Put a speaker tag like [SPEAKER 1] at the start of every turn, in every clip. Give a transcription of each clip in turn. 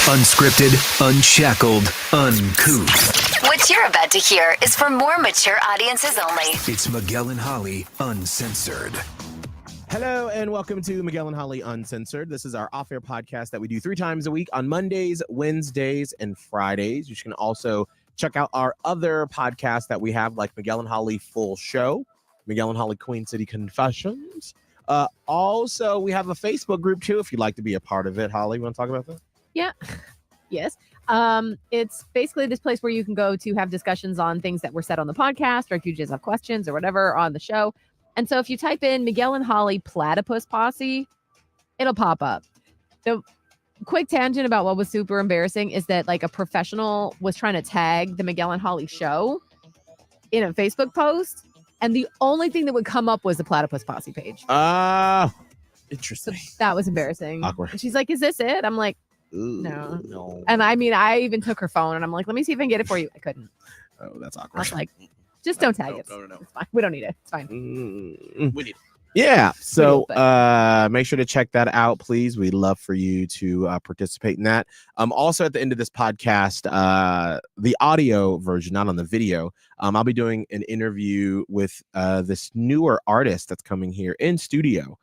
[SPEAKER 1] Unscripted, unshackled, uncouth.
[SPEAKER 2] What you're about to hear is for more mature audiences only.
[SPEAKER 1] It's Miguel and Holly, Uncensored.
[SPEAKER 3] Hello and welcome to Miguel and Holly Uncensored. This is our off-air podcast that we do 3 times a week on Mondays, Wednesdays, and Fridays. You can also check out our other podcasts that we have, like Miguel and Holly Full Show, Miguel and Holly Queen City Confessions. Also, we have a Facebook group too, if you'd like to be a part of it. Holly, you want to talk about that?
[SPEAKER 4] Yeah. Yes. It's basically this place where you can go to have discussions on things that were said on the podcast, or if you just have questions or whatever on the show. And so if you type in Miguel and Holly Platypus Posse, it'll pop up. The quick tangent about what was super embarrassing is that like a professional was trying to tag the Miguel and Holly show in a Facebook post, and the only thing that would come up was the Platypus Posse page.
[SPEAKER 3] Interesting.
[SPEAKER 4] So that was embarrassing.
[SPEAKER 3] Awkward.
[SPEAKER 4] And she's like, "Is this it?" I'm like,
[SPEAKER 3] Ooh,
[SPEAKER 4] no. And I mean, I even took her phone and I'm like, let me see if I can get it for you. I couldn't.
[SPEAKER 3] Oh, that's awkward.
[SPEAKER 4] I was like, just don't tag it.
[SPEAKER 3] No.
[SPEAKER 4] It's fine. We don't need it. It's fine.
[SPEAKER 3] We need it. Yeah. So make sure to check that out, please. We'd love for you to participate in that. Also at the end of this podcast, the audio version, not on the video, I'll be doing an interview with this newer artist that's coming here in studio.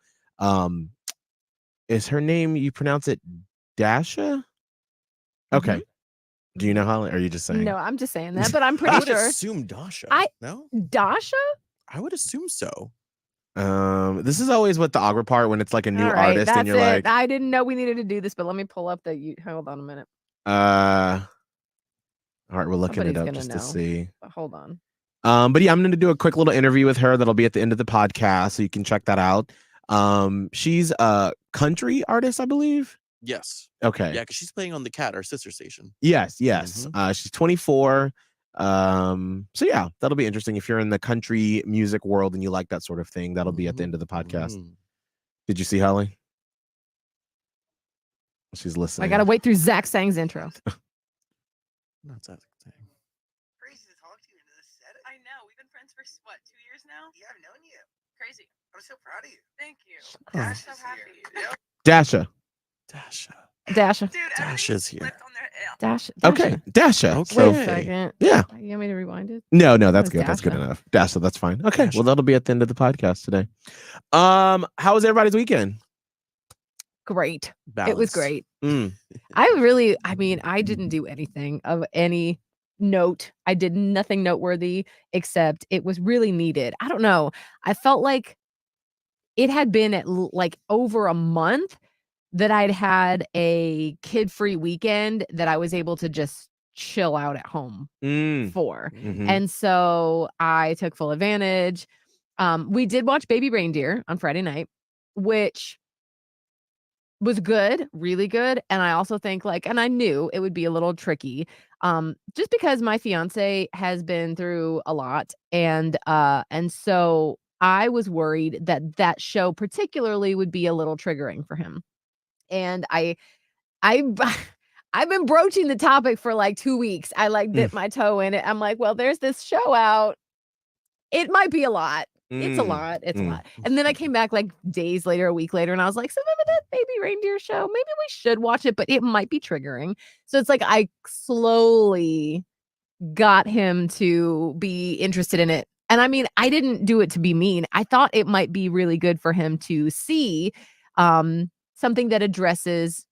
[SPEAKER 3] Is her name, you pronounce it Dasha? Okay. Mm-hmm. Do you know how? Or are you just saying?
[SPEAKER 4] No, I'm just saying that, but I'm pretty sure.
[SPEAKER 5] I would assume Dasha. No?
[SPEAKER 4] Dasha?
[SPEAKER 5] I would assume so.
[SPEAKER 3] This is always what the awkward part when it's like a new artist and you're like,
[SPEAKER 4] I didn't know we needed to do this, but let me pull up hold on a minute.
[SPEAKER 3] All right, we're looking it up just to see.
[SPEAKER 4] Hold on.
[SPEAKER 3] But yeah, I'm going to do a quick little interview with her that'll be at the end of the podcast, so you can check that out. She's a country artist, I believe.
[SPEAKER 5] Yes.
[SPEAKER 3] Okay.
[SPEAKER 5] Yeah, because she's playing on the Cat, our sister station.
[SPEAKER 3] Yes. Mm-hmm. She's 24. So yeah, that'll be interesting if you're in the country music world and you like that sort of thing. That'll be at the end of the podcast. Mm-hmm. Did you see Holly? She's listening.
[SPEAKER 4] I gotta wait through Zach Sang's intro.
[SPEAKER 5] Not Zach Sang.
[SPEAKER 6] Crazy to talk to you into this setting. I know. We've been friends for what, 2 years now? Yeah, I've known you. Crazy. I'm so proud of you. Thank you. Dash, so happy. Yep.
[SPEAKER 3] Dasha.
[SPEAKER 4] Dude,
[SPEAKER 5] Dasha's here.
[SPEAKER 4] Dasha.
[SPEAKER 3] Okay, Dasha.
[SPEAKER 5] Okay.
[SPEAKER 4] Wait a second.
[SPEAKER 3] Yeah.
[SPEAKER 4] You want me to rewind it?
[SPEAKER 3] No, that's good.
[SPEAKER 4] Dasha.
[SPEAKER 3] That's good enough. Dasha, that's fine. Okay,
[SPEAKER 5] Dasha.
[SPEAKER 3] well, that'll be at the end of the podcast today. How was everybody's weekend?
[SPEAKER 4] Great.
[SPEAKER 5] Balance.
[SPEAKER 4] It was great. I didn't do anything of any note. I did nothing noteworthy except it was really needed. I don't know. I felt like it had been like over a month that I'd had a kid-free weekend that I was able to just chill out at home for.
[SPEAKER 3] Mm-hmm.
[SPEAKER 4] And so I took full advantage. We did watch Baby Reindeer on Friday night, which was good, really good. And I also think and I knew it would be a little tricky, just because my fiance has been through a lot. And so I was worried that show particularly would be a little triggering for him. And I've been broaching the topic for like 2 weeks. I dipped my toe in it. I'm like, well, there's this show out. It might be a lot. It's a lot. It's a lot. And then I came back like days later, a week later, and I was like, so remember that Baby Reindeer show? Maybe we should watch it, but it might be triggering. So it's like I slowly got him to be interested in it. And I mean, I didn't do it to be mean. I thought it might be really good for him to see something that addresses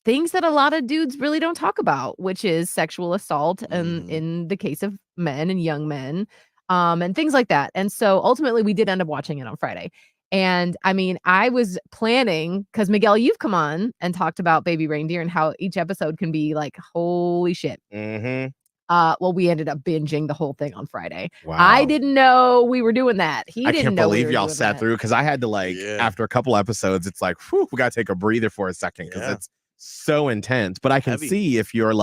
[SPEAKER 4] things that a lot of dudes really don't talk about, which is sexual assault and in the case of men and young men, and things like that. And so ultimately we did end up watching it on Friday. And I mean, I was planning, because Miguel, you've come on and talked about Baby Reindeer and how each episode can be like, holy shit.
[SPEAKER 3] Mm-hmm.
[SPEAKER 4] Well, we ended up binging the whole thing on Friday.
[SPEAKER 3] Wow.
[SPEAKER 4] I didn't know we were doing that. I
[SPEAKER 3] can't believe y'all sat through, because I had to after a couple episodes, it's like, whew, we got to take a breather for a second because it's so intense. But I can see if you're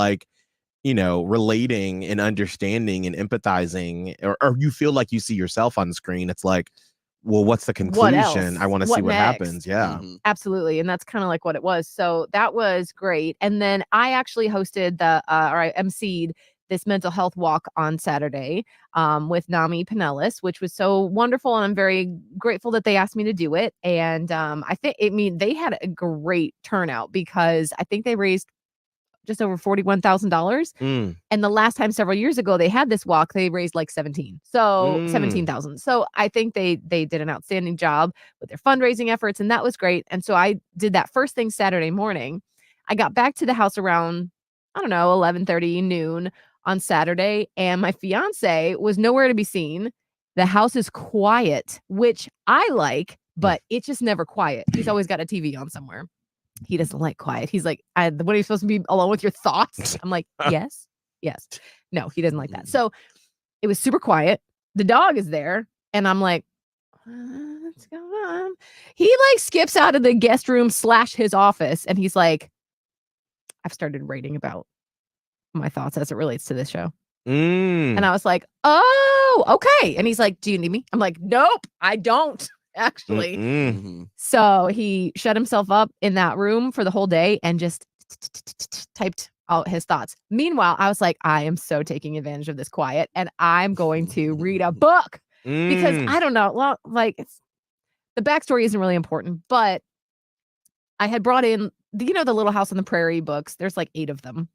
[SPEAKER 3] relating and understanding and empathizing, or you feel like you see yourself on the screen. It's like, well, what's the conclusion? I want to see what happens. Yeah,
[SPEAKER 4] absolutely. And that's kind of like what it was. So that was great. And then I actually hosted I emceed this mental health walk on Saturday with Nami Pinellas, which was so wonderful. And I'm very grateful that they asked me to do it. And they had a great turnout, because I think they raised just over $41,000.
[SPEAKER 3] Mm.
[SPEAKER 4] And the last time several years ago they had this walk, they raised like 17,000. So I think they did an outstanding job with their fundraising efforts, and that was great. And so I did that first thing Saturday morning. I got back to the house around, I don't know, 11:30 noon on Saturday, and my fiance was nowhere to be seen. The house is quiet, which I like, but it's just never quiet. He's always got a TV on somewhere. He doesn't like quiet. He's like, what are you supposed to be alone with your thoughts? I'm like, yes. No, he doesn't like that. So it was super quiet. The dog is there. And I'm like, what's going on? He like skips out of the guest room / his office. And he's like, I've started writing about my thoughts as it relates to this show. And I was like, oh, okay. And he's like, do you need me? I'm like, nope, I don't actually. So he shut himself up in that room for the whole day and just typed out his thoughts. Meanwhile, I was like, I am so taking advantage of this quiet and I'm going to read a book because I don't know, like the backstory isn't really important, but I had brought in, the Little House on the Prairie books. There's like 8 of them.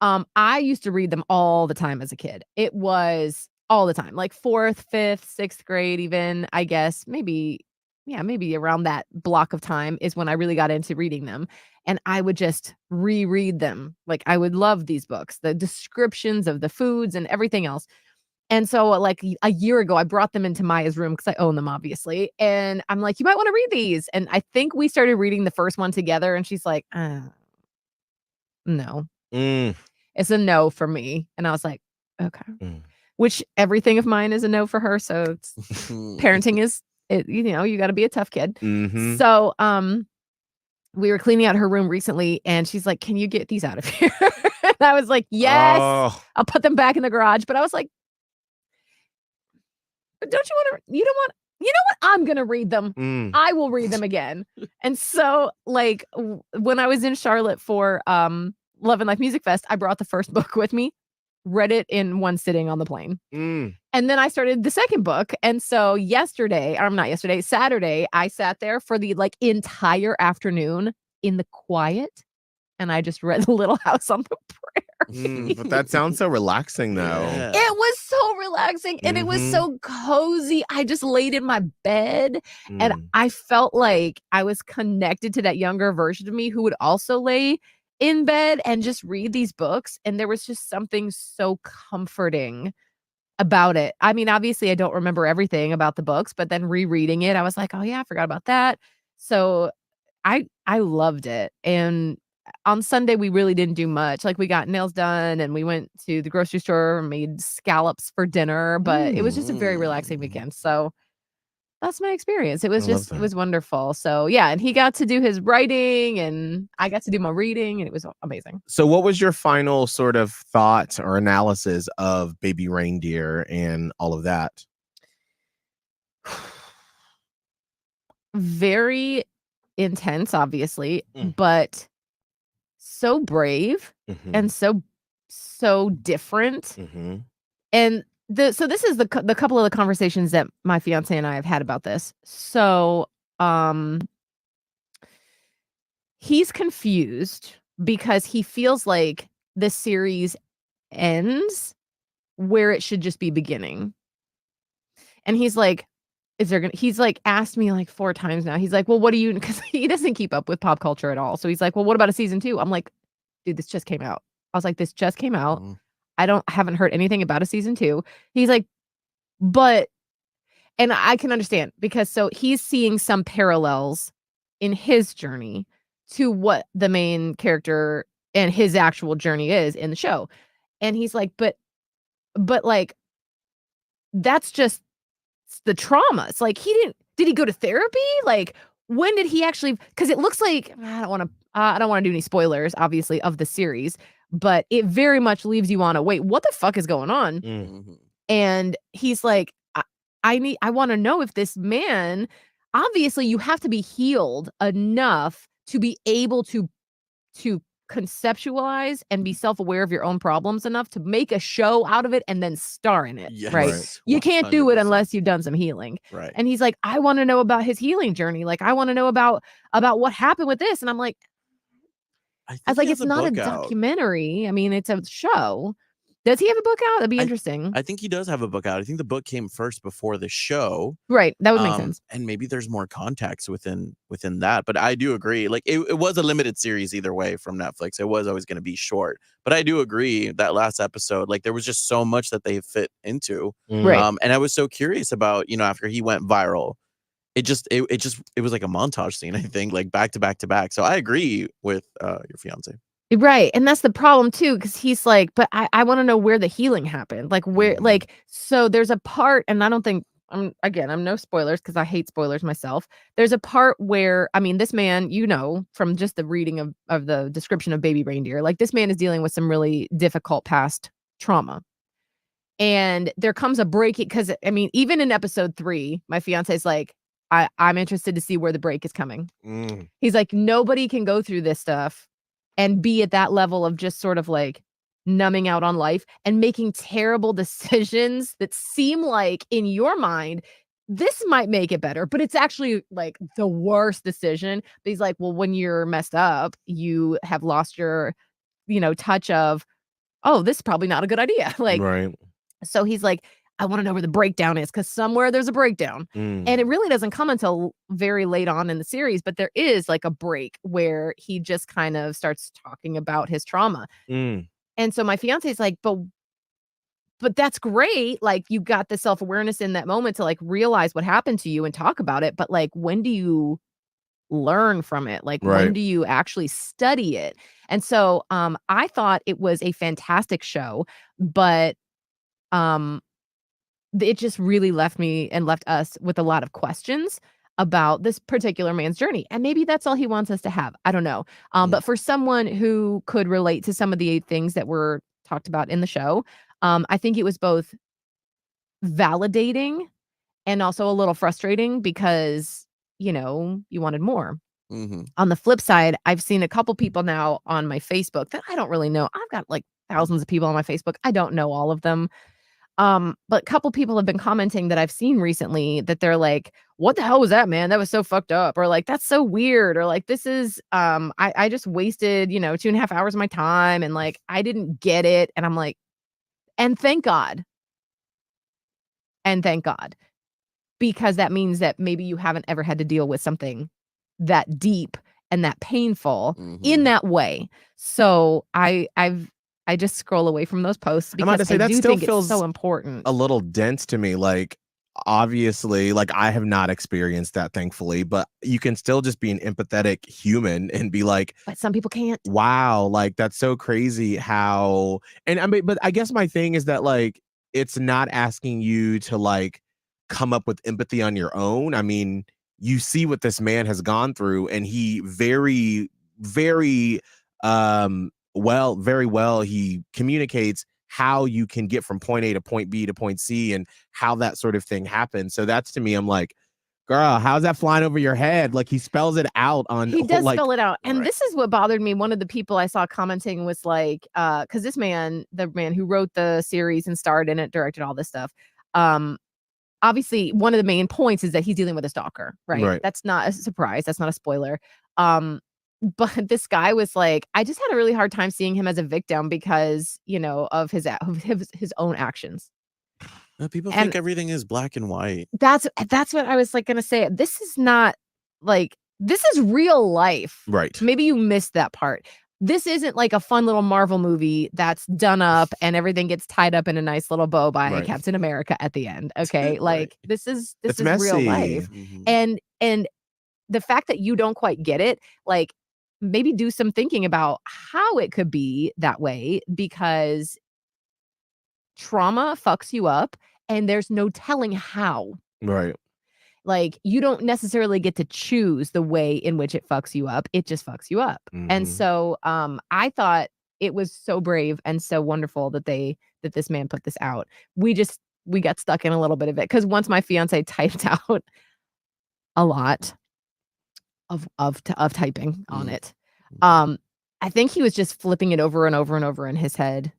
[SPEAKER 4] I used to read them all the time as a kid. It was all the time, like 4th, 5th, 6th grade, even, I guess, maybe around that block of time is when I really got into reading them. And I would just reread them. Like I would love these books, the descriptions of the foods and everything else. And so like a year ago, I brought them into Maya's room because I own them, obviously. And I'm like, you might want to read these. And I think we started reading the first one together. And she's like, no. It's a no for me. And I was like, okay. Which everything of mine is a no for her. So it's, parenting is, you got to be a tough kid. So we were cleaning out her room recently and she's like, can you get these out of here? And I was like, yes, I'll put them back in the garage. But I was like, don't you want to, you know what? I'm going to read them. I will read them again. And so like when I was in Charlotte for Love and Life Music Fest, I brought the first book with me, read it in one sitting on the plane. And then I started the second book. And so Saturday, I sat there for the like entire afternoon in the quiet. And I just read The Little House on the Prairie.
[SPEAKER 3] But that sounds so relaxing though.
[SPEAKER 5] Yeah.
[SPEAKER 4] It was so relaxing and it was so cozy. I just laid in my bed and I felt like I was connected to that younger version of me who would also lay in bed and just read these books. And there was just something so comforting about it. I mean, obviously I don't remember everything about the books, but then rereading it, I was like, oh yeah, I forgot about that. So I loved it. And on Sunday, we really didn't do much. Like we got nails done and we went to the grocery store and made scallops for dinner, but it was just a very relaxing weekend. So that's my experience. It was it was wonderful. So yeah, and he got to do his writing and I got to do my reading and it was amazing.
[SPEAKER 3] So what was your final sort of thought or analysis of Baby Reindeer and all of that?
[SPEAKER 4] Very intense, obviously, but so brave and so different. And so this is the couple of the conversations that my fiance and I have had about this. So he's confused because he feels like the series ends where it should just be beginning. And he's like, he's like asked me like 4 times now. He's like, well, what do you, because he doesn't keep up with pop culture at all. So he's like, well, what about a season 2? I'm like, dude, this just came out. I was like, this just came out. I haven't heard anything about a season 2. He's like, but, and I can understand because so he's seeing some parallels in his journey to what the main character and his actual journey is in the show. And he's like, but like, that's just the trauma. It's like did he go to therapy? Like when did he actually, because it looks like I don't want to do any spoilers obviously of the series, but it very much leaves you on a wait, what the fuck is going on? And he's like, I want to know if this man, obviously you have to be healed enough to be able to conceptualize and be self-aware of your own problems enough to make a show out of it and then star in it.
[SPEAKER 5] Yes,
[SPEAKER 4] right. You can't do it
[SPEAKER 5] 100%.
[SPEAKER 4] unless you've done some healing.
[SPEAKER 5] Right.
[SPEAKER 4] And he's like, I want to know about his healing journey. Like I want to know about what happened with this. And I'm like,
[SPEAKER 5] I
[SPEAKER 4] I
[SPEAKER 5] think
[SPEAKER 4] was
[SPEAKER 5] he
[SPEAKER 4] like,
[SPEAKER 5] has
[SPEAKER 4] it's not a
[SPEAKER 5] book out.
[SPEAKER 4] documentary. I mean, it's a show. Does he have a book out? That'd be interesting.
[SPEAKER 5] I think he does have a book out. I think the book came first before the show.
[SPEAKER 4] Right. That would make sense.
[SPEAKER 5] And maybe there's more context within that. But I do agree. Like it was a limited series either way from Netflix. It was always going to be short. But I do agree that last episode, like there was just so much that they fit into.
[SPEAKER 4] Right.
[SPEAKER 5] And I was so curious about, after he went viral, it was like a montage scene, I think, like back to back to back. So I agree with your fiance.
[SPEAKER 4] Right. And that's the problem too, because he's like, but I want to know where the healing happened. Like where, like, so there's a part, and I don't think I'm no spoilers because I hate spoilers myself. There's a part where, I mean, this man, from just the reading of the description of baby reindeer, like this man is dealing with some really difficult past trauma. And there comes a breaking, because I mean, even in episode 3, my fiance's like, I'm interested to see where the break is coming. He's like, nobody can go through this stuff and be at that level of just sort of like numbing out on life and making terrible decisions that seem like in your mind, this might make it better, but it's actually like the worst decision. But he's like, well, when you're messed up, you have lost your, touch of, oh, this is probably not a good idea. Like,
[SPEAKER 3] right.
[SPEAKER 4] So he's like, I want to know where the breakdown is, because somewhere there's a breakdown. And it really doesn't come until very late on in the series, but there is like a break where he just kind of starts talking about his trauma. And so my fiance is like, but that's great. Like you got the self-awareness in that moment to like realize what happened to you and talk about it. But like, when do you learn from it? Like when do you actually study it? And so I thought it was a fantastic show, but it just really left me and left us with a lot of questions about this particular man's journey. And maybe that's all he wants us to have. I don't know. But for someone who could relate to some of the things that were talked about in the show, I think it was both validating and also a little frustrating because, you wanted more. On the flip side, I've seen a couple people now on my Facebook that I don't really know. I've got like thousands of people on my Facebook. I don't know all of them. But a couple people have been commenting that I've seen recently that they're like, what the hell was that, man? That was so fucked up. Or like, that's so weird. Or like, this is, I just wasted, 2.5 hours of my time. And like, I didn't get it. And I'm like, and thank God. And thank God. Because that means that maybe you haven't ever had to deal with something that deep and that painful in that way. So I just scroll away from those posts because I do think it's so important.
[SPEAKER 3] A little dense to me. Like, obviously, like I have not experienced that, thankfully, but you can still just be an empathetic human and be like,
[SPEAKER 4] but some people can't.
[SPEAKER 3] Wow, like that's so crazy how. And I mean, but I guess my thing is that like it's not asking you to like come up with empathy on your own. I mean, you see what this man has gone through, and he very, very very well he communicates how you can get from point A to point B to point C and how that sort of thing happens. So that's, to me, I'm like, girl, how's that flying over your head? Like he spells it out on.
[SPEAKER 4] He does
[SPEAKER 3] like,
[SPEAKER 4] spell it out. And this is what bothered me. One of the people I saw commenting was like, because this man, the man who wrote the series and starred in it, directed all this stuff, obviously one of the main points is that he's dealing with a stalker, right? That's not a surprise. That's not a spoiler. But this guy was like, I just had a really hard time seeing him as a victim because, of his own actions.
[SPEAKER 5] People think everything is black and white.
[SPEAKER 4] That's what I was like going to say. This is not like, this is real life.
[SPEAKER 3] Right.
[SPEAKER 4] Maybe you missed that part. This isn't like a fun little Marvel movie that's done up and everything gets tied up in a nice little bow by Captain America at the end. Okay. Like this is
[SPEAKER 3] messy.
[SPEAKER 4] Real life. And the fact that you don't quite get it, like maybe do some thinking about how it could be that way, because trauma fucks you up and there's no telling how.
[SPEAKER 3] Right.
[SPEAKER 4] Like you don't necessarily get to choose the way in which it fucks you up. It just fucks you up. And so I thought it was so brave and so wonderful that this man put this out. We got stuck in a little bit of it because once my fiance typed out a lot of typing on it, I think he was just flipping it over and over and over in his head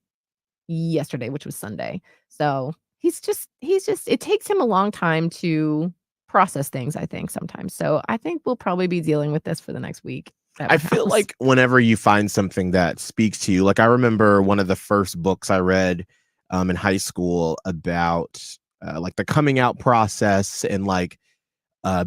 [SPEAKER 4] yesterday, which was Sunday. So he's just it takes him a long time to process things, I think, sometimes. So I think we'll probably be dealing with this for the next week. at
[SPEAKER 3] I
[SPEAKER 4] my
[SPEAKER 3] feel
[SPEAKER 4] house.
[SPEAKER 3] like whenever you find something that speaks to you, like I remember one of the first books I read in high school about like the coming out process and like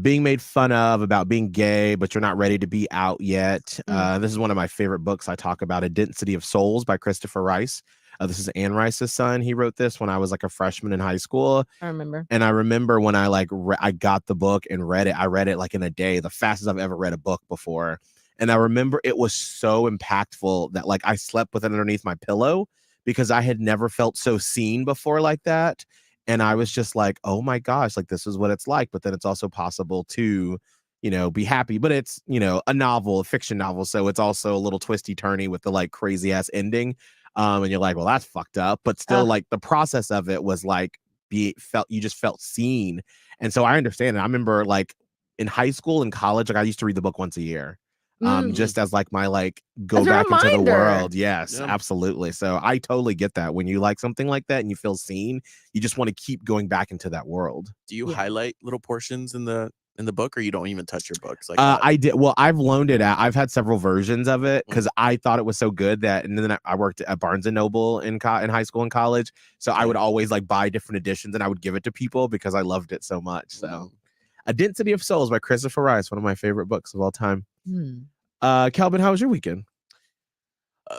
[SPEAKER 3] being made fun of about being gay, but you're not ready to be out yet. This is one of my favorite books. I talk about A Density of Souls by Christopher Rice. This is Anne Rice's son. He wrote this when I was like a freshman in high school.
[SPEAKER 4] I remember.
[SPEAKER 3] And I remember when I like I got the book and read it. I read it like in a day, the fastest I've ever read a book before. And I remember it was so impactful that like I slept with it underneath my pillow because I had never felt so seen before like that. And I was just like, oh my gosh, like this is what it's like. But then it's also possible to, you know, be happy. But it's, you know, a novel, a fiction novel. So it's also a little twisty turny with the like crazy ass ending. And you're like, well, that's fucked up. But still, like the process of it was like you just felt seen. And so I understand it. I remember like in high school and college, like I used to read the book once a year. Just as like my like go
[SPEAKER 4] As a
[SPEAKER 3] back into the
[SPEAKER 4] reminder.
[SPEAKER 3] world. Yes,
[SPEAKER 5] Yeah.
[SPEAKER 3] absolutely. So I totally get that. When you like something like that and you feel seen, you just want to keep going back into that world.
[SPEAKER 5] Do you
[SPEAKER 4] Yeah.
[SPEAKER 5] highlight little portions in the book, or you don't even touch your books like that?
[SPEAKER 3] I did. Well, I've loaned it out. I've had several versions of it because I thought it was so good that, and then I worked at Barnes and Noble in high school and college. So I would always like buy different editions and I would give it to people because I loved it so much. So A Density of Souls by Christopher Rice, one of my favorite books of all time. Kelbin, how was your weekend?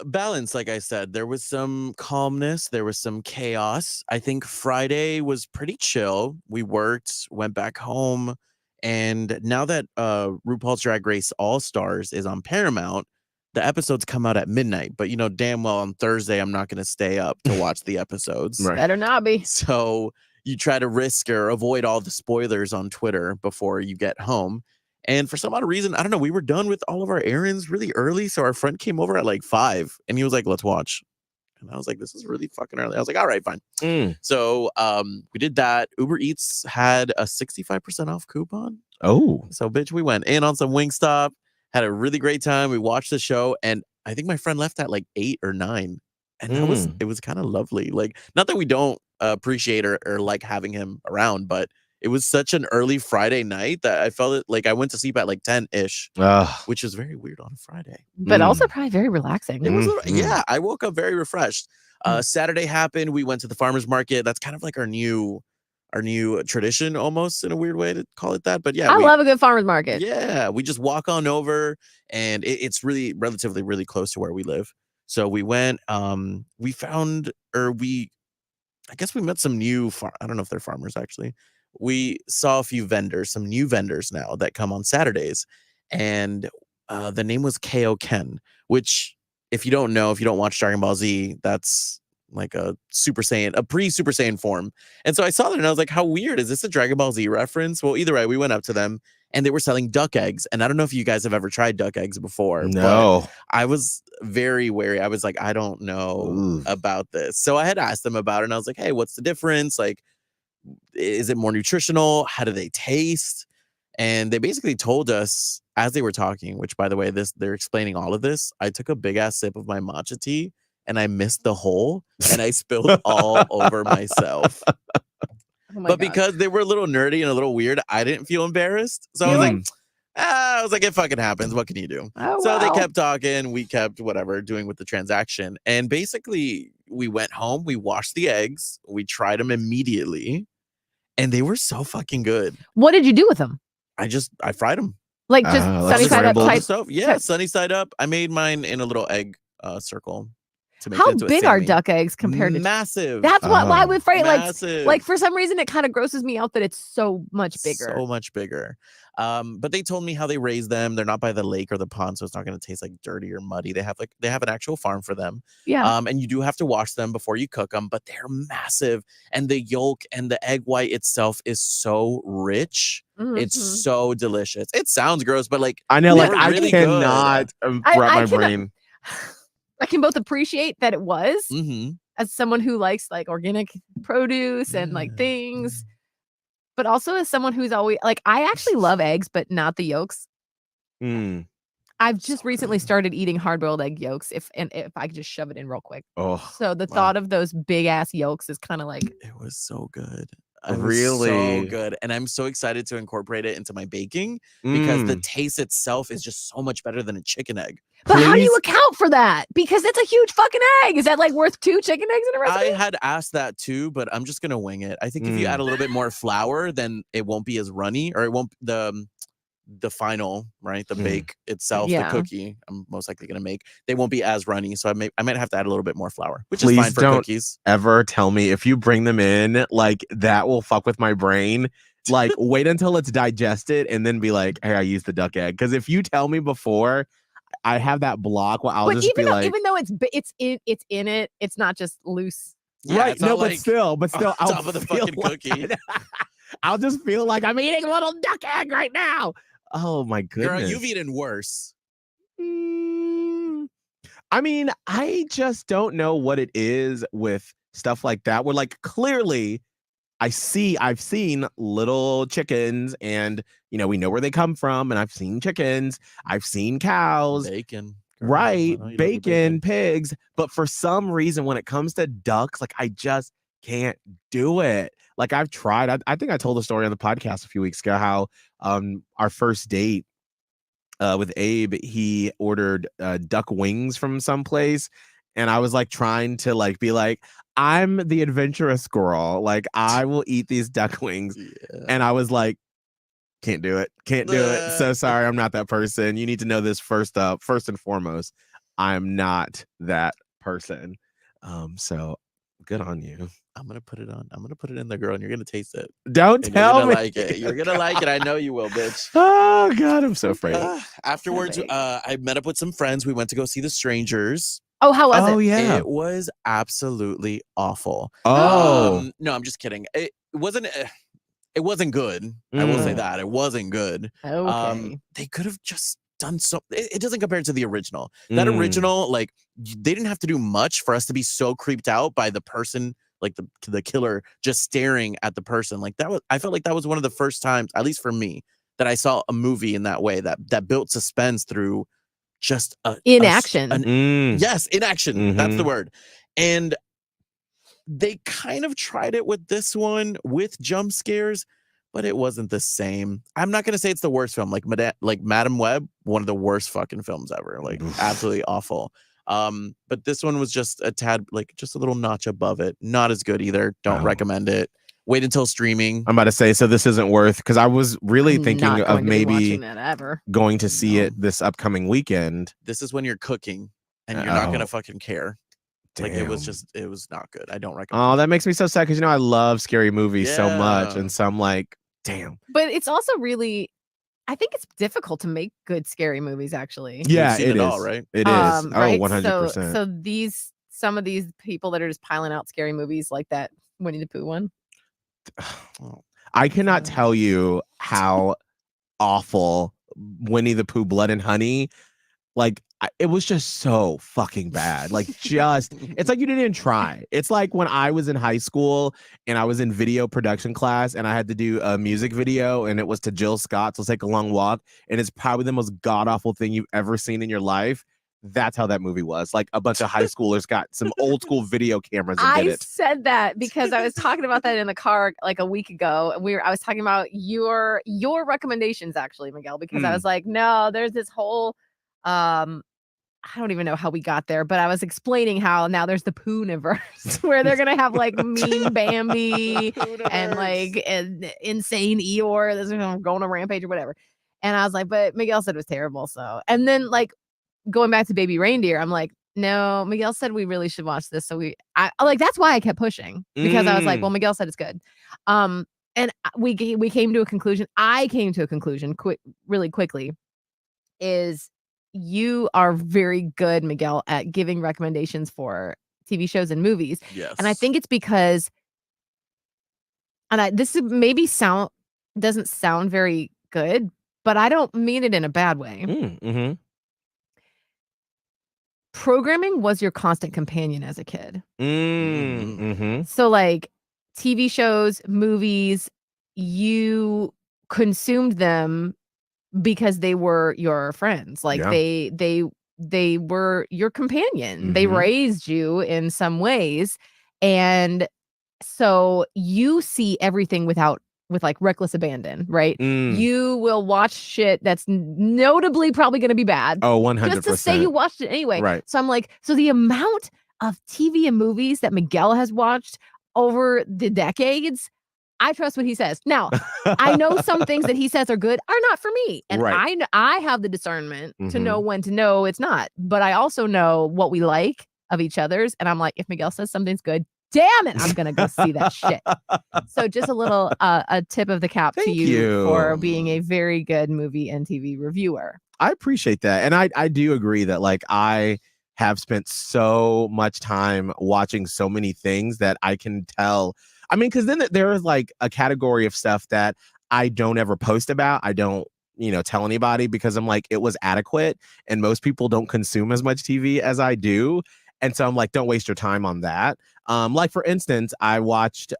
[SPEAKER 5] Balance, like I said, there was some calmness, there was some chaos. I think Friday was pretty chill. We worked, went back home, and now that RuPaul's Drag Race All Stars is on Paramount, the episodes come out at midnight. But you know damn well on Thursday I'm not going to stay up to watch the episodes.
[SPEAKER 3] Right.
[SPEAKER 4] Better not be.
[SPEAKER 5] So you try to risk or avoid all the spoilers on Twitter before you get home. And for some odd reason, I don't know, we were done with all of our errands really early. So our friend came over at like 5 and he was like, let's watch. And I was like, this is really fucking early. I was like, all right, fine. So we did that. Uber Eats had a 65% off coupon.
[SPEAKER 3] Oh.
[SPEAKER 5] So bitch, we went in on some Wingstop, had a really great time. We watched the show. And I think my friend left at like 8 or 9. And that it was kind of lovely. Like, not that we don't appreciate or like having him around, but it was such an early Friday night that I felt it like I went to sleep at like 10-ish, which is very weird on a Friday.
[SPEAKER 4] But also probably very relaxing.
[SPEAKER 5] It was, yeah, I woke up very refreshed. Saturday happened. We went to the farmer's market. That's kind of like our new tradition, almost, in a weird way to call it that. But yeah,
[SPEAKER 4] I love a good farmer's market.
[SPEAKER 5] Yeah, we just walk on over, and it's really relatively really close to where we live. So we went. We found, I guess we met some new. I don't know if they're farmers actually. We saw a few vendors, some new vendors now that come on Saturdays, and the name was KO Ken, which, if you don't know, if you don't watch Dragon Ball Z, that's like a Super Saiyan, a pre-Super Saiyan form. And so I saw that and I was like, how weird, is this a Dragon Ball Z reference? Well, either way, we went up to them and they were selling duck eggs. And I don't know if you guys have ever tried duck eggs before.
[SPEAKER 3] No.
[SPEAKER 5] But I was very wary. I was like, I don't know about this. So I had asked them about it and I was like, hey, what's the difference? Like, is it more nutritional? How do they taste? And they basically told us as they were talking, which, by the way, they're explaining all of this. I took a big ass sip of my matcha tea and I missed the hole and I spilled all over myself. But because they were a little nerdy and a little weird, I didn't feel embarrassed. So I was like, it fucking happens. What can you do? So they kept talking. We kept doing with the transaction. And basically, we went home. We washed the eggs. We tried them immediately. And they were so fucking good.
[SPEAKER 4] What did you do with them?
[SPEAKER 5] I fried them.
[SPEAKER 4] Like just sunny side up type?
[SPEAKER 5] Yeah, sunny side up. I made mine in a little egg circle. To make
[SPEAKER 4] How
[SPEAKER 5] it into
[SPEAKER 4] big are duck eggs compared to
[SPEAKER 5] massive?
[SPEAKER 4] That's why I'm afraid.
[SPEAKER 5] Massive.
[SPEAKER 4] Like for some reason, it kind of grosses me out that it's so much bigger.
[SPEAKER 5] So much bigger. But they told me how they raise them. They're not by the lake or the pond, so it's not going to taste like dirty or muddy. They have an actual farm for them.
[SPEAKER 4] Yeah.
[SPEAKER 5] And you do have to wash them before you cook them, but they're massive. And the yolk and the egg white itself is so rich. It's so delicious. It sounds gross, but like
[SPEAKER 3] I know, like I
[SPEAKER 5] really
[SPEAKER 3] cannot wrap my brain.
[SPEAKER 4] I can both appreciate that it was as someone who likes like organic produce and like things, but also as someone who's always like, I actually love eggs, but not the yolks. I've just recently started eating hard-boiled egg yolks if I could just shove it in real quick. So the thought of those big ass yolks is kind of like,
[SPEAKER 5] it was so good. It was
[SPEAKER 3] Really?
[SPEAKER 5] so good. And I'm so excited to incorporate it into my baking because the
[SPEAKER 3] Mm.
[SPEAKER 5] taste itself is just so much better than a chicken egg.
[SPEAKER 4] But how do you
[SPEAKER 3] Please?
[SPEAKER 4] account for that? Because it's a huge fucking egg. Is that like worth 2 chicken eggs in a
[SPEAKER 5] I
[SPEAKER 4] recipe?
[SPEAKER 5] had asked that too, but I'm just gonna wing it. I think if you add a little bit more flour, then it won't be as runny, or it won't the final, right? The bake itself,
[SPEAKER 4] Yeah.
[SPEAKER 5] the cookie I'm most likely gonna make, they won't be as runny. So I might have to add a little bit more flour, which is
[SPEAKER 3] Please
[SPEAKER 5] fine for
[SPEAKER 3] don't
[SPEAKER 5] cookies.
[SPEAKER 3] ever tell me if you bring them in, like that will fuck with my brain. Like, wait until it's digested and then be like, hey, I used the duck egg. Because if you tell me before, I have that block where I'll
[SPEAKER 4] But
[SPEAKER 3] just be like,
[SPEAKER 4] even though it's in it, it's not just loose.
[SPEAKER 5] Yeah,
[SPEAKER 3] right?
[SPEAKER 5] it's
[SPEAKER 3] No,
[SPEAKER 5] not
[SPEAKER 3] but
[SPEAKER 5] like
[SPEAKER 3] still,
[SPEAKER 5] on
[SPEAKER 3] I'll
[SPEAKER 5] top of the
[SPEAKER 3] feel
[SPEAKER 5] fucking
[SPEAKER 3] like
[SPEAKER 5] cookie.
[SPEAKER 3] I'll just feel like I'm eating a little duck egg right now. Oh my
[SPEAKER 5] Girl,
[SPEAKER 3] goodness.
[SPEAKER 5] you've eaten worse.
[SPEAKER 3] Mm, I mean, I just don't know what it is with stuff like that. Where like clearly I've seen little chickens and we know where they come from, and I've seen chickens, I've seen cows,
[SPEAKER 5] Bacon. Girl, I
[SPEAKER 3] right?
[SPEAKER 5] know you love your
[SPEAKER 3] Bacon, pigs, but for some reason when it comes to ducks, like I just can't do it. Like I've tried. I think I told the story on the podcast a few weeks ago how our first date with Abe, he ordered duck wings from someplace, and I was like trying to like be like, I'm the adventurous girl, like I will eat these duck wings,
[SPEAKER 5] Yeah.
[SPEAKER 3] and I was like, can't do it, can't do it. So sorry, I'm not that person. You need to know this first and foremost. I'm not that person. So good on you.
[SPEAKER 5] I'm gonna put it on. I'm gonna put it in there, girl, and you're gonna taste it.
[SPEAKER 3] Don't
[SPEAKER 5] And
[SPEAKER 3] tell
[SPEAKER 5] you're gonna
[SPEAKER 3] me.
[SPEAKER 5] like it. You're gonna like it. I know you will, bitch.
[SPEAKER 3] Oh God, I'm so afraid.
[SPEAKER 5] Afterwards,
[SPEAKER 4] big.
[SPEAKER 5] I met up with some friends. We went to go see The Strangers.
[SPEAKER 4] Oh, how was
[SPEAKER 3] Oh
[SPEAKER 4] it?
[SPEAKER 3] yeah.
[SPEAKER 5] It was absolutely awful.
[SPEAKER 3] Oh.
[SPEAKER 5] No, I'm just kidding. It wasn't. It wasn't good. I will say that it wasn't good.
[SPEAKER 4] Okay.
[SPEAKER 5] They could have just done so. It doesn't compare to the original. That
[SPEAKER 3] Mm.
[SPEAKER 5] original, like they didn't have to do much for us to be so creeped out by the person, like the killer, just staring at the person. Like that was. I felt like that was one of the first times, at least for me, that I saw a movie in that way that built suspense through just
[SPEAKER 4] Inaction.
[SPEAKER 5] Yes, inaction. That's the
[SPEAKER 3] Mhm.
[SPEAKER 5] word. And they kind of tried it with this one with jump scares, but it wasn't the same. I'm not gonna say it's the worst film. Like Madam Web, one of the worst fucking films ever. Like absolutely awful. But this one was just a tad, like just a little notch above it. Not as good either. Don't
[SPEAKER 3] Wow.
[SPEAKER 5] recommend it. Wait until streaming.
[SPEAKER 3] I'm about to say, so this isn't worth, because I was really
[SPEAKER 4] I'm
[SPEAKER 3] thinking
[SPEAKER 4] not
[SPEAKER 3] of
[SPEAKER 4] going to be
[SPEAKER 3] maybe
[SPEAKER 4] watching that ever.
[SPEAKER 3] going to see
[SPEAKER 5] No.
[SPEAKER 3] it this upcoming weekend.
[SPEAKER 5] This is when you're cooking and you're not
[SPEAKER 3] Oh.
[SPEAKER 5] gonna fucking care. Like it was not good. I don't recommend.
[SPEAKER 3] Oh, that makes me so sad because I love scary movies so much,
[SPEAKER 5] Yeah.
[SPEAKER 3] and so I'm like, damn.
[SPEAKER 4] But it's also really, I think it's difficult to make good scary movies. Actually,
[SPEAKER 3] Yeah,
[SPEAKER 5] seen
[SPEAKER 3] it
[SPEAKER 5] it
[SPEAKER 3] is.
[SPEAKER 5] all, right?
[SPEAKER 3] It is. Oh,
[SPEAKER 4] right?
[SPEAKER 3] 100%.
[SPEAKER 4] So some of these people that are just piling out scary movies like that Winnie the Pooh one.
[SPEAKER 3] I cannot tell you how awful Winnie the Pooh Blood and Honey. Like it was just so fucking bad. Like it's like you didn't even try. It's like when I was in high school and I was in video production class and I had to do a music video and it was to Jill Scott's Let's Take a Long Walk, and it's probably the most god awful thing you've ever seen in your life. That's how that movie was. Like a bunch of high schoolers got some old school video cameras and did
[SPEAKER 4] I
[SPEAKER 3] it.
[SPEAKER 4] said that because I was talking about that in the car like a week ago. I was talking about your recommendations actually, Miguel, because I was like, no, there's this whole I don't even know how we got there, but I was explaining how now there's the Pooh-niverse where they're gonna have like mean Bambi and like an insane Eeyore that's going on a rampage or whatever. And I was like, but Miguel said it was terrible. So, and then like going back to Baby Reindeer, I'm like, no, Miguel said we really should watch this. So I like that's why I kept pushing, because I was like, well, Miguel said it's good. And we came to a conclusion. I came to a conclusion really quickly. Is you are very good, Miguel, at giving recommendations for TV shows and movies.
[SPEAKER 5] Yes.
[SPEAKER 4] And I think it's because, and this maybe doesn't sound very good, but I don't mean it in a bad way.
[SPEAKER 3] Mm-hmm.
[SPEAKER 4] Programming was your constant companion as a kid.
[SPEAKER 3] Mm-hmm.
[SPEAKER 4] So like TV shows, movies, you consumed them because they were your friends. Like
[SPEAKER 3] Yeah.
[SPEAKER 4] they were your companion. They
[SPEAKER 3] Mhm.
[SPEAKER 4] raised you in some ways. And So you see everything with like reckless abandon, right? You will watch shit that's notably probably going to be bad.
[SPEAKER 3] Oh, 100%.
[SPEAKER 4] Just to say you watched it anyway.
[SPEAKER 3] Right.
[SPEAKER 4] So I'm like, so the amount of TV and movies that Miguel has watched over the decades, I trust what he says. Now, I know some things that he says are good are not for me. And
[SPEAKER 3] Right.
[SPEAKER 4] I have the discernment to know when to know it's not. But I also know what we like of each other's. And I'm like, if Miguel says something's good, damn it, I'm gonna go see that shit. So just a little a tip of the cap to
[SPEAKER 3] Thank
[SPEAKER 4] you for
[SPEAKER 3] you.
[SPEAKER 4] being a very good movie and TV reviewer.
[SPEAKER 3] I appreciate that. And I do agree that like I have spent so much time watching so many things that I can tell. I mean, because then there is like a category of stuff that I don't ever post about. I don't, tell anybody because I'm like, it was adequate. And most people don't consume as much TV as I do. And so I'm like, don't waste your time on that. Like, for instance, I watched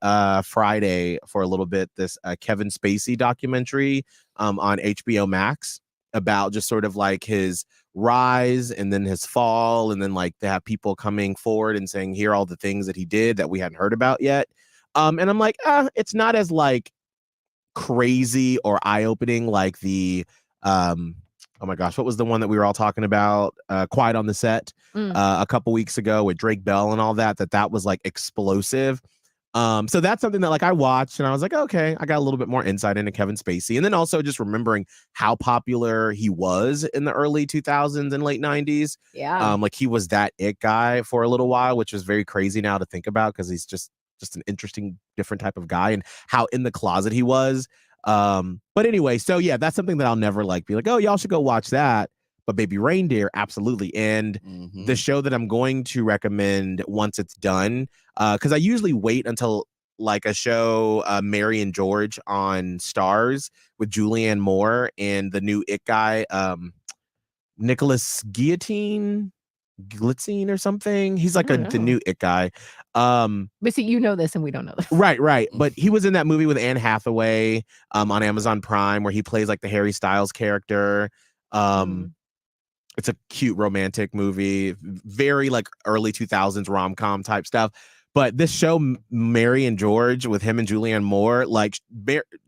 [SPEAKER 3] Friday for a little bit this Kevin Spacey documentary on HBO Max about just sort of like his rise and then his fall. And then like they have people coming forward and saying, here are all the things that he did that we hadn't heard about yet. And I'm like, it's not as like crazy or eye-opening like the oh my gosh, what was the one that we were all talking about? Quiet on the Set a couple weeks ago with Drake Bell and all that was like explosive. So that's something that like I watched and I was like, okay, I got a little bit more insight into Kevin Spacey. And then also just remembering how popular he was in the early 2000s and late 90s.
[SPEAKER 4] Yeah.
[SPEAKER 3] Like he was that it guy for a little while, which is very crazy now to think about because he's just an interesting, different type of guy and how in the closet he was. But anyway, so yeah, that's something that I'll never like be like, oh, y'all should go watch that. But Baby Reindeer, absolutely. And the show that I'm going to recommend once it's done, because I usually wait until like a show, Mary and George on Stars with Julianne Moore and the new It guy, Nicholas Glitzine or something. He's like the new It guy.
[SPEAKER 4] But see, you know this and we don't know this.
[SPEAKER 3] Right. But he was in that movie with Anne Hathaway on Amazon Prime where he plays like the Harry Styles character. It's a cute romantic movie, very like early 2000s rom-com type stuff. But this show, Mary and George, with him and Julianne Moore, like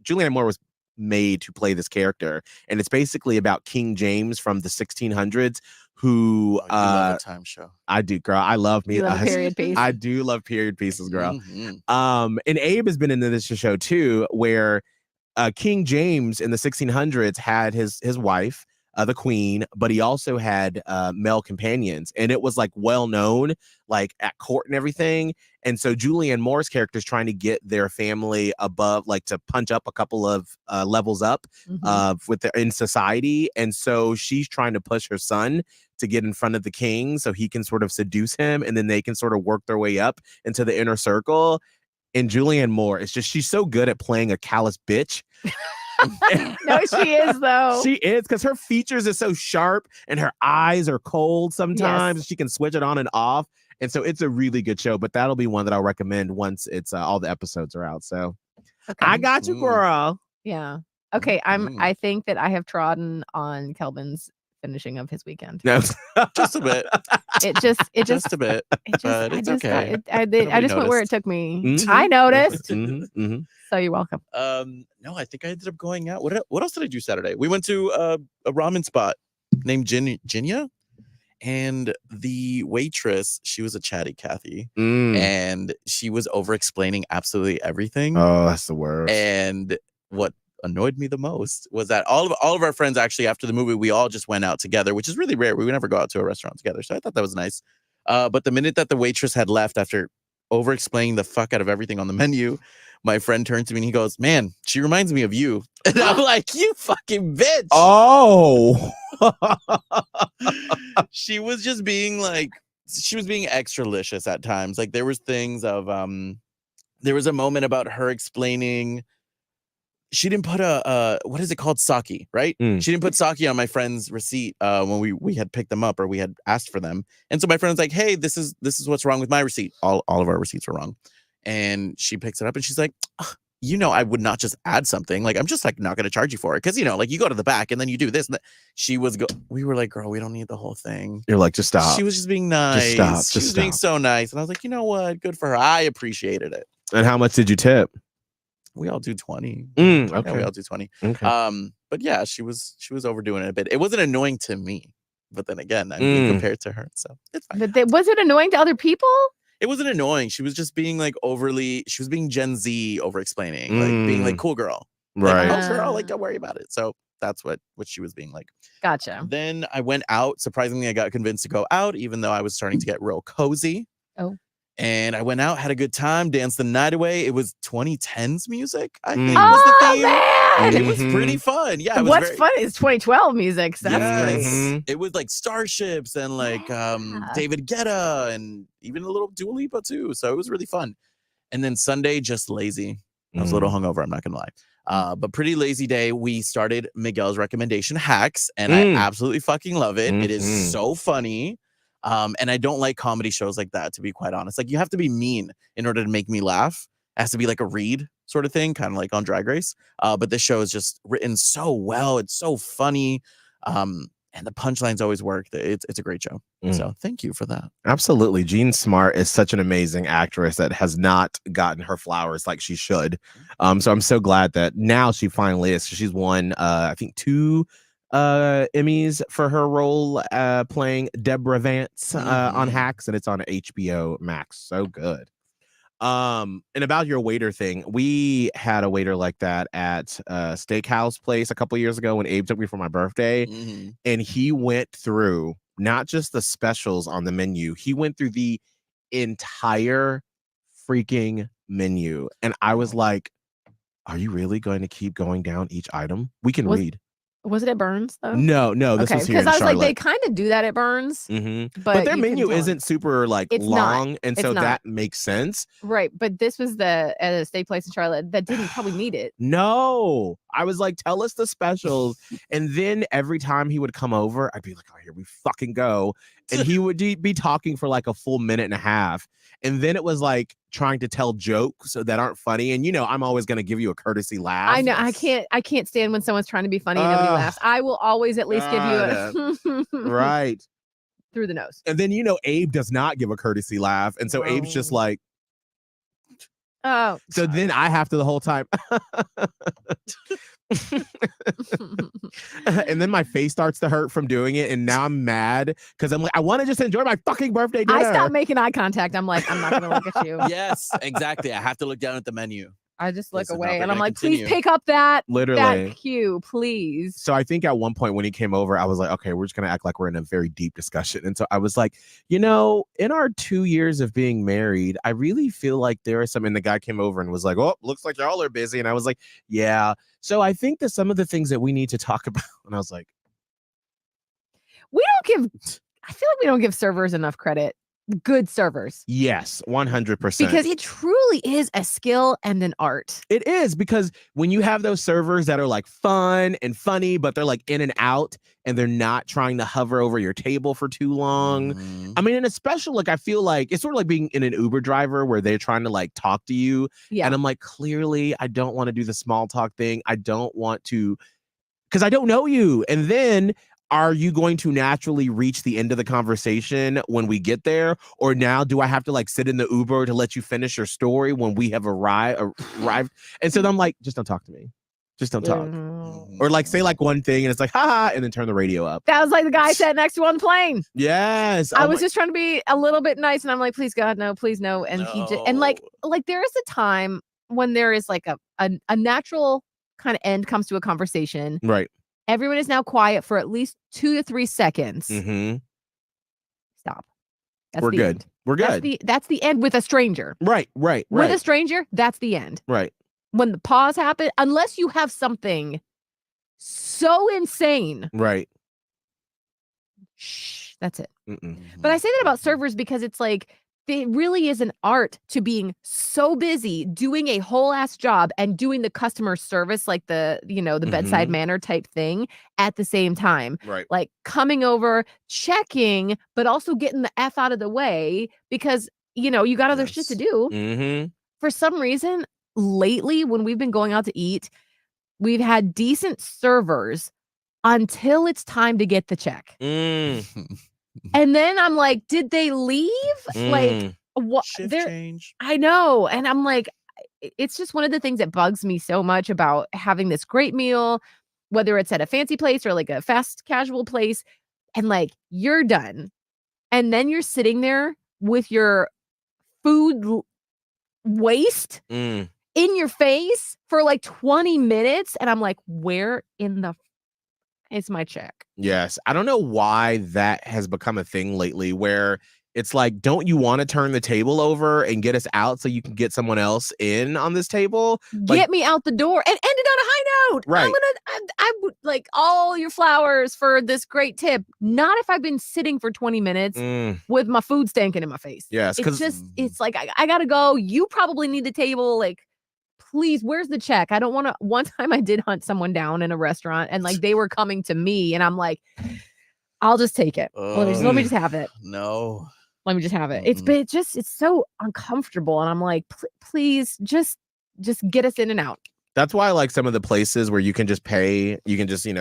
[SPEAKER 3] Julianne Moore was made to play this character. And it's basically about King James from the 1600s who
[SPEAKER 5] you love a time show.
[SPEAKER 3] I do, girl. I love me.
[SPEAKER 4] You love a period piece.
[SPEAKER 3] I do love period pieces, girl. And Abe has been in this show too, where King James in the 1600s had his wife, the queen, but he also had male companions, and it was like well known, like at court and everything. And so Julianne Moore's character is trying to get their family above, like to punch up a couple of levels up in society. And so she's trying to push her son to get in front of the king so he can sort of seduce him, and then they can sort of work their way up into the inner circle. And Julianne Moore, it's just she's so good at playing a callous bitch.
[SPEAKER 4] No, she is though.
[SPEAKER 3] She is, because her features are so sharp and her eyes are cold sometimes.
[SPEAKER 4] Yes.
[SPEAKER 3] She can switch it on and off. And so it's a really good show, but that'll be one that I'll recommend once it's all the episodes are out. So I got you, girl.
[SPEAKER 4] Yeah. Okay. I think that I have trodden on Kelbin's finishing of his weekend.
[SPEAKER 3] No.
[SPEAKER 5] Just a bit.
[SPEAKER 4] It just
[SPEAKER 5] Just a bit. But it's okay.
[SPEAKER 4] I just went where it took me.
[SPEAKER 3] Mhm.
[SPEAKER 4] I noticed.
[SPEAKER 3] Mm-hmm.
[SPEAKER 4] So you're welcome.
[SPEAKER 5] No, I think I ended up going out. What else did I do Saturday? We went to a ramen spot named Jinya, and the waitress, she was a chatty Kathy, and she was over explaining absolutely everything.
[SPEAKER 3] Oh, that's the worst.
[SPEAKER 5] And what annoyed me the most was that all of our friends, actually, after the movie, we all just went out together, which is really rare. We would never go out to a restaurant together, so I thought that was nice. But the minute that the waitress had left after over explaining the fuck out of everything on the menu, my friend turned to me and he goes, "Man, she reminds me of you." And I'm like, "You fucking bitch."
[SPEAKER 3] Oh.
[SPEAKER 5] She was just being like, she was being extra-licious at times. Like there was things of there was a moment about her explaining she didn't put what is it called? Sake, right? She didn't put sake on my friend's receipt when we had picked them up, or we had asked for them. And so my friend was like, "Hey, this is what's wrong with my receipt." All of our receipts were wrong. And she picks it up and she's like, I would not just add something. Like, I'm just like not going to charge you for it. Cause like you go to the back and then you do this. And we were like, "Girl, we don't need the whole thing."
[SPEAKER 3] You're like, just stop.
[SPEAKER 5] She was just being nice. She was being so nice. And I was like, you know what? Good for her. I appreciated it.
[SPEAKER 3] And how much did you tip?
[SPEAKER 5] We all do 20.
[SPEAKER 3] Okay.
[SPEAKER 5] Yeah, we all do 20.
[SPEAKER 3] Okay.
[SPEAKER 5] But yeah, she was overdoing it a bit. It wasn't annoying to me, but then again, I'm being compared to her, so it's fine.
[SPEAKER 4] But was it annoying to other people?
[SPEAKER 5] It wasn't annoying. She was just being like she was being Gen Z over explaining, like being like cool girl.
[SPEAKER 3] Right.
[SPEAKER 5] Like, oh girl, like don't worry about it. So that's what she was being like.
[SPEAKER 4] Gotcha.
[SPEAKER 5] Then I went out. Surprisingly, I got convinced to go out, even though I was starting to get real cozy.
[SPEAKER 4] Oh.
[SPEAKER 5] And I went out, had a good time, danced the night away. It was 2010s music, I think
[SPEAKER 4] Oh,
[SPEAKER 5] was the theme.
[SPEAKER 4] man!
[SPEAKER 5] It was pretty fun. Yeah. It was
[SPEAKER 4] What's fun is 2012 music. So that's great.
[SPEAKER 3] Mhm.
[SPEAKER 5] It was like Starships and like David Guetta and even a little Dua Lipa too. So it was really fun. And then Sunday, just lazy. I was a little hungover, I'm not gonna lie. But pretty lazy day. We started Miguel's recommendation Hacks, and I absolutely fucking love it. It is so funny. And I don't like comedy shows like that, to be quite honest. Like, you have to be mean in order to make me laugh. It has to be like a read sort of thing, kind of like on Drag Race. But this show is just written so well. It's so funny. And the punchlines always work. It's a great show. So thank you for that.
[SPEAKER 3] Absolutely. Jean Smart is such an amazing actress that has not gotten her flowers like she should. So I'm so glad that now she finally is. She's won, I think, 2 Emmys for her role playing Deborah Vance on Hacks, and it's on HBO Max. So good. And about your waiter thing, we had a waiter like that at a steakhouse place a couple years ago when Abe took me for my birthday, and he went through not just the specials on the menu, he went through the entire freaking menu, and I was like, are you really going to keep going down each item? We can read.
[SPEAKER 4] Was it at Burns though?
[SPEAKER 3] No, this was here in
[SPEAKER 4] because I was
[SPEAKER 3] Charlotte.
[SPEAKER 4] like, they kind of do that at Burns,
[SPEAKER 3] but their menu isn't super like
[SPEAKER 4] it's
[SPEAKER 3] long,
[SPEAKER 4] not.
[SPEAKER 3] and
[SPEAKER 4] It's
[SPEAKER 3] so
[SPEAKER 4] not.
[SPEAKER 3] that makes sense.
[SPEAKER 4] Right, but this was at a steak place in Charlotte that didn't probably need it.
[SPEAKER 3] No, I was like, tell us the specials, and then every time he would come over, I'd be like, oh, here we fucking go, and he would be talking for like a full minute and a half, and then it was like trying to tell jokes that aren't funny, and I'm always going to give you a courtesy laugh.
[SPEAKER 4] I know. I can't stand when someone's trying to be funny and nobody laughs. I will always at least give you a
[SPEAKER 3] right
[SPEAKER 4] through the nose.
[SPEAKER 3] And then Abe does not give a courtesy laugh, and so Abe's just like,
[SPEAKER 4] oh.
[SPEAKER 3] So then I have to the whole time. And then my face starts to hurt from doing it, and now I'm mad because I'm like, I want to just enjoy my fucking birthday dinner.
[SPEAKER 4] I stopped making eye contact. I'm like, I'm not gonna look at you.
[SPEAKER 5] Yes, exactly. I have to look down at the menu.
[SPEAKER 4] I just look
[SPEAKER 5] Listen,
[SPEAKER 4] away
[SPEAKER 5] we're
[SPEAKER 4] and I'm
[SPEAKER 5] gonna
[SPEAKER 4] like,
[SPEAKER 5] continue.
[SPEAKER 4] please pick up that
[SPEAKER 3] Literally.
[SPEAKER 4] cue, please.
[SPEAKER 3] So I think at one point when he came over, I was like, okay, we're just going to act like we're in a very deep discussion. And so I was like, in our 2 years of being married, I really feel like there are some, and the guy came over and was like, oh, looks like y'all are busy. And I was like, yeah. So I think that some of the things that we need to talk about, and I was like,
[SPEAKER 4] I feel like we don't give servers enough credit. Good servers.
[SPEAKER 3] yes, 100%.
[SPEAKER 4] Because it truly is a skill and an art.
[SPEAKER 3] It is, because when you have those servers that are like fun and funny, but they're like in and out, and they're not trying to hover over your table for too long. I mean, and especially like, I feel like it's sort of like being in an Uber driver where they're trying to like talk to you.
[SPEAKER 4] Yeah.
[SPEAKER 3] And I'm like, clearly I don't want to do the small talk thing. I don't want to, because I don't know you. And then are you going to naturally reach the end of the conversation when we get there? Or now do I have to like sit in the Uber to let you finish your story when we have arrived? And so I'm like, just don't talk to me. Just don't talk. Or like say like one thing and it's like, haha, and then turn the radio up.
[SPEAKER 4] That was like the guy I sat next to on the plane.
[SPEAKER 3] Yes.
[SPEAKER 4] I was just trying to be a little bit nice, and I'm like, please God, no, please no. And he just, and like there is a time when there is like a natural kind of end comes to a conversation.
[SPEAKER 3] Right.
[SPEAKER 4] Everyone is now quiet for at least 2 to 3 seconds. Stop.
[SPEAKER 3] We're good.
[SPEAKER 4] End.
[SPEAKER 3] We're good.
[SPEAKER 4] That's the end with a stranger.
[SPEAKER 3] Right.
[SPEAKER 4] With a stranger, that's the end.
[SPEAKER 3] Right.
[SPEAKER 4] When the pause happens, unless you have something so insane.
[SPEAKER 3] Right.
[SPEAKER 4] Shh, that's it. But I say that about servers because it's like, it really is an art to being so busy doing a whole ass job and doing the customer service, like the bedside manner type thing at the same time.
[SPEAKER 3] Right.
[SPEAKER 4] Like coming over, checking, but also getting the F out of the way because, you got other shit to do. For some reason, lately, when we've been going out to eat, we've had decent servers until it's time to get the check. And then I'm like, did they leave? Like, what?
[SPEAKER 5] Shift change.
[SPEAKER 4] I know. And I'm like, it's just one of the things that bugs me so much about having this great meal, whether it's at a fancy place or like a fast casual place, and like you're done. And then you're sitting there with your food waste
[SPEAKER 3] Mm.
[SPEAKER 4] in your face for like 20 minutes. And I'm like, where in the is my check?
[SPEAKER 3] Yes. I don't know why that has become a thing lately where it's like, don't you want to turn the table over and get us out so you can get someone else in on this table?
[SPEAKER 4] Get me out the door and end it on a high note.
[SPEAKER 3] Right.
[SPEAKER 4] I would like all your flowers for this great tip. Not if I've been sitting for 20 minutes with my food stanking in my face.
[SPEAKER 3] Yes.
[SPEAKER 4] It's like, I gotta go. You probably need a table. Like, please, where's the check? I don't want to. One time I did hunt someone down in a restaurant and like they were coming to me and I'm like, I'll just take it. Let me just have it.
[SPEAKER 5] No.
[SPEAKER 4] Let me just have it. It's so uncomfortable. And I'm like, please just get us in and out.
[SPEAKER 3] That's why I like some of the places where you can just pay. You can just, they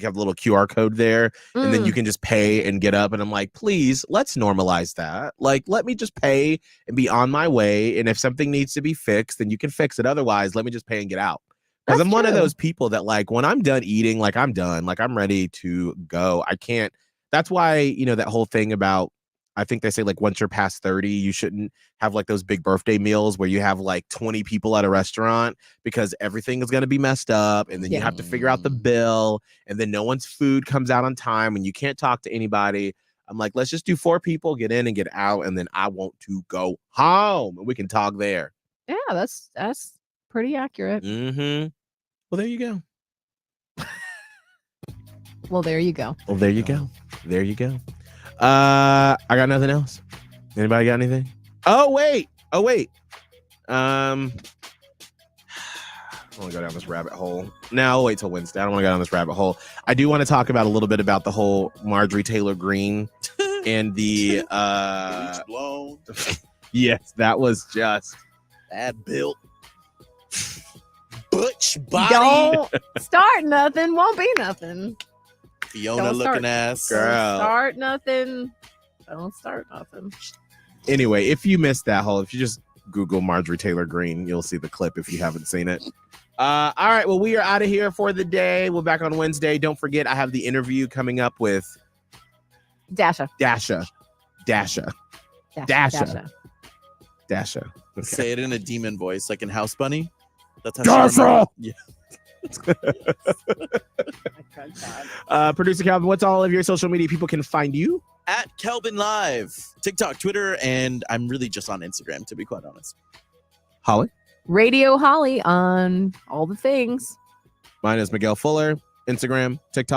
[SPEAKER 3] have a little QR code there and then you can just pay and get up. And I'm like, please, let's normalize that. Like, let me just pay and be on my way. And if something needs to be fixed, then you can fix it. Otherwise, let me just pay and get out. Because I'm one of those people that like, when I'm done eating, like I'm done, like I'm ready to go. I can't. That's why, that whole thing about, I think they say like once you're past 30, you shouldn't have like those big birthday meals where you have like 20 people at a restaurant because everything is going to be messed up. And then you have to figure out the bill and then no one's food comes out on time and you can't talk to anybody. I'm like, let's just do 4 people, get in and get out. And then I want to go home and we can talk there.
[SPEAKER 4] Yeah, that's pretty accurate.
[SPEAKER 3] Mm-hmm. Well, there you go.
[SPEAKER 4] Well, there you go.
[SPEAKER 3] Well, there you go. There you go. I got nothing else. Anybody got anything? Oh wait. I want to go down this rabbit hole. No, I'll wait till Wednesday. I don't want to go down this rabbit hole. I do want to talk about a little bit about the whole Marjorie Taylor Greene and the
[SPEAKER 5] Bleach blown.
[SPEAKER 3] Yes, that was just
[SPEAKER 5] Bad built. Butch body.
[SPEAKER 4] Don't start nothing. Won't be nothing.
[SPEAKER 5] Fiona
[SPEAKER 4] Don't
[SPEAKER 5] looking
[SPEAKER 4] start.
[SPEAKER 5] ass.
[SPEAKER 3] Girl.
[SPEAKER 4] Start nothing. Don't start nothing.
[SPEAKER 3] Anyway, if you missed that whole, if you just Google Marjorie Taylor Greene, you'll see the clip if you haven't seen it. All right, well, we are out of here for the day. We're back on Wednesday. Don't forget, I have the interview coming up with
[SPEAKER 4] Dasha.
[SPEAKER 3] Okay.
[SPEAKER 5] Say it in a demon voice, like in House Bunny. That's how she remembers. Yeah.
[SPEAKER 3] Producer Kelbin, what's all of your social media people can find you?
[SPEAKER 5] At Kelbin Live, TikTok, Twitter, and I'm really just on Instagram, to be quite honest.
[SPEAKER 3] Holly?
[SPEAKER 4] Radio Holly on all the things.
[SPEAKER 3] Mine is Miguel Fuller, Instagram, TikTok.